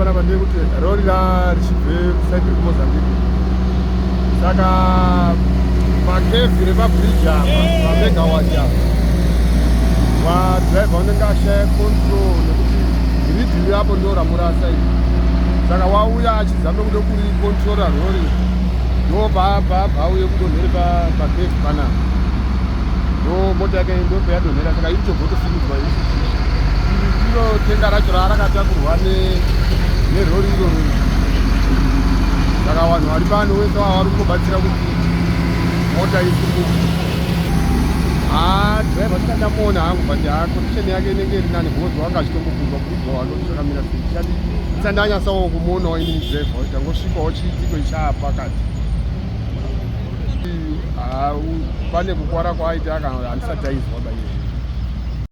panapa ndekuti rori richibve kusaidi reMozambique. Saka makevhi repabridge apa pamegawati apa wadhiraivha unenge ashaya control nekuti gridhi riri apo ndo ramurasa iri. Saka wauya achizame kuda kurikontrora rori ndo paauye kudonhere pakevhi panapa ndo mota yake ndope yadonhera. Saka iri chobvotofinudzwa iro tenga racho rarakatakurwa nerori iroro. Saka vanhu vari pano wese vari kunobatsira kuti mota isumuke. Dhiraivha tikandamuona hangu but kondisheni yake inenge iri nani bhozi wanga achitomubvunzwa kubvunzwa wanoti zvakamira sei. Tichati tisandanyatsawo kumuonawo ini mudhiraivha tangosvikawo chiitiko ichaapakati. Pane kukwara kwaaita kana handisati aizwa bairi.